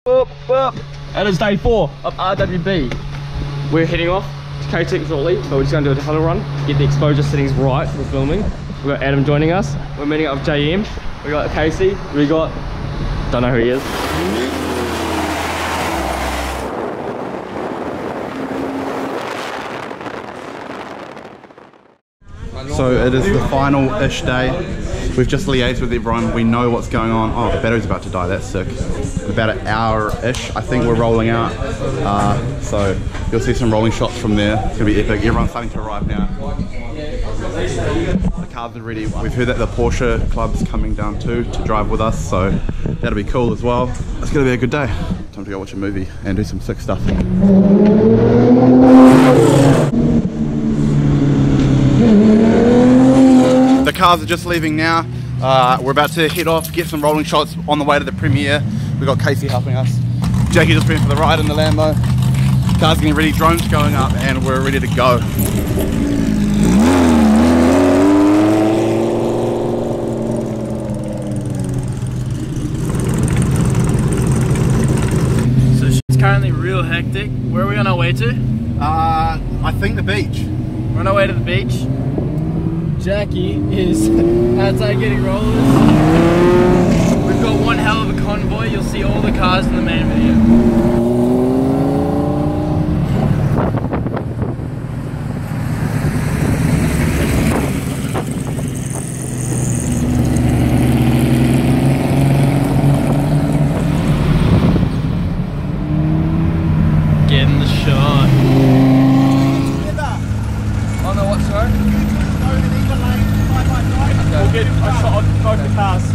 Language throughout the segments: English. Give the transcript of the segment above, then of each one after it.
That is day 4 of RWB. We're heading off to K6 shortly, but we're just going to do a tunnel run, get the exposure settings right for filming. We've got Adam joining us. We're meeting up with JM. We got Casey. We got... don't know who he is. So it is the final-ish day. We've just liaised with everyone. We know what's going on. Oh, the battery's about to die. That's sick. About an hour-ish, I think we're rolling out. So you'll see some rolling shots from there. It's gonna be epic. Everyone's starting to arrive now. The cars are ready. We've heard that the Porsche Club's coming down too to drive with us, so that'll be cool as well. It's gonna be a good day. Time to go watch a movie and do some sick stuff. The cars are just leaving now. We're about to head off, get some rolling shots on the way to the premiere. We've got Casey helping us. Jackie just went for the ride in the Lambo. Cars getting ready, drones going up, and we're ready to go. So it's currently real hectic. Where are we on our way to? I think the beach. We're on our way to the beach. Jackie is outside getting rollers. We've got one hell of a convoy. You'll see all the cars in the main video. Getting the shot. Oh no, what, sorry? We'll get a shot of both the cars.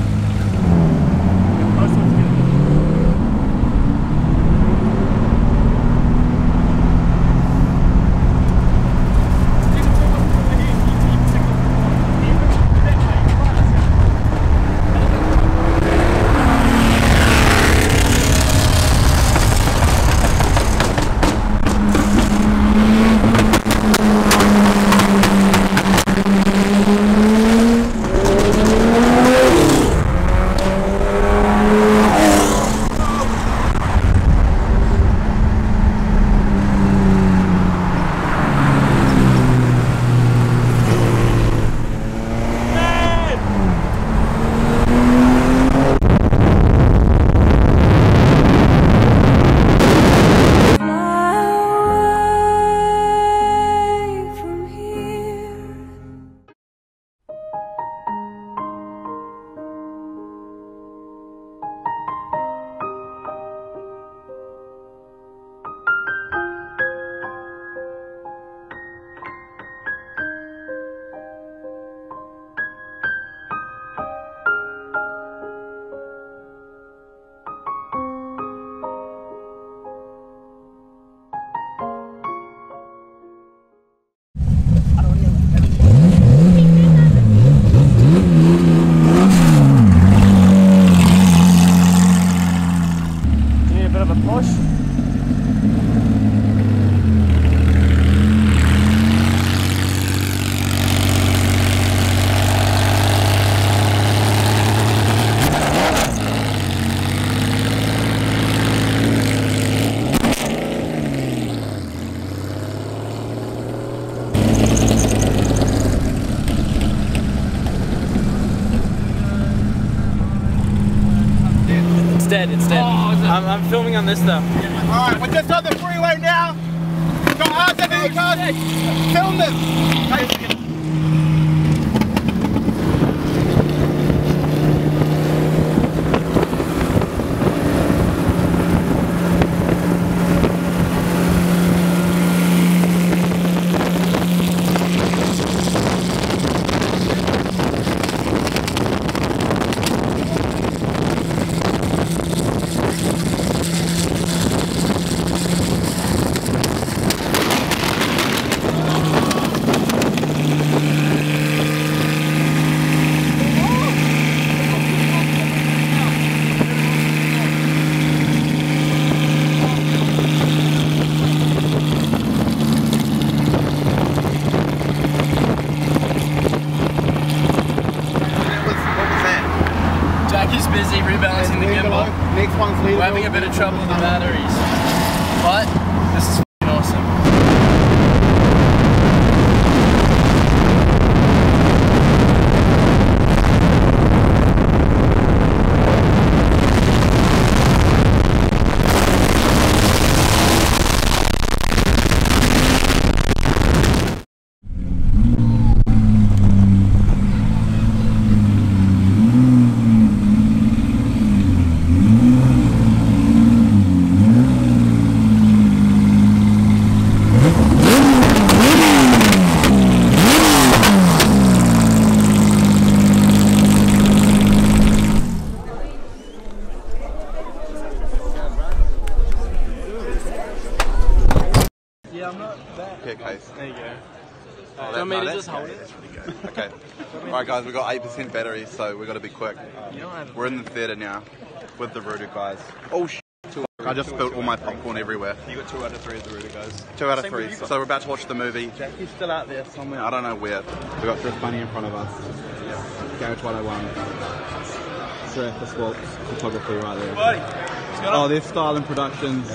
It's dead. Oh, I'm filming on this stuff. Alright, we're just on the freeway now. We've got RWB cars. Film them. of trouble with the batteries, but this is f***ing awesome. Here, case. There you go. Oh, Do you want me to just hold it? That's really good. Okay. Alright guys, we've got 8% battery, so we've got to be quick. We're in the theatre now with the Rudu guys. Oh shit. I just spilled all my popcorn everywhere. You got 2 out of 3 of the Rudu guys. 2 out of 3. So we're about to watch the movie. Jackie's still out there somewhere. I don't know where. We've got Chris Bunny in front of us. Garage 101. Surface Walks photography right there. Oh, there's Styling Productions.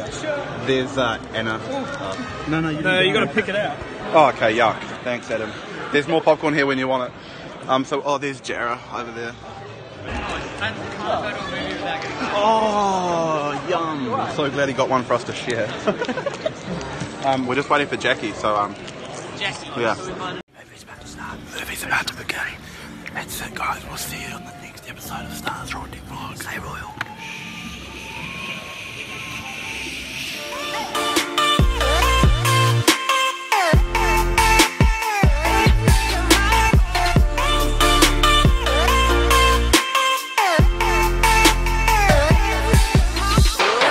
There's Anna. No, you got to pick it out. Oh, okay, yuck. Thanks, Adam. There's more popcorn here when you want it. There's Jarrah over there. Oh, yum. I'm so glad he got one for us to share. We're just waiting for Jackie, so, Jackie. yeah. Movie's about to start. Movie's about to begin. That's it, guys. We'll see you on the next episode of Stars Royal Vlogs. Stay royal.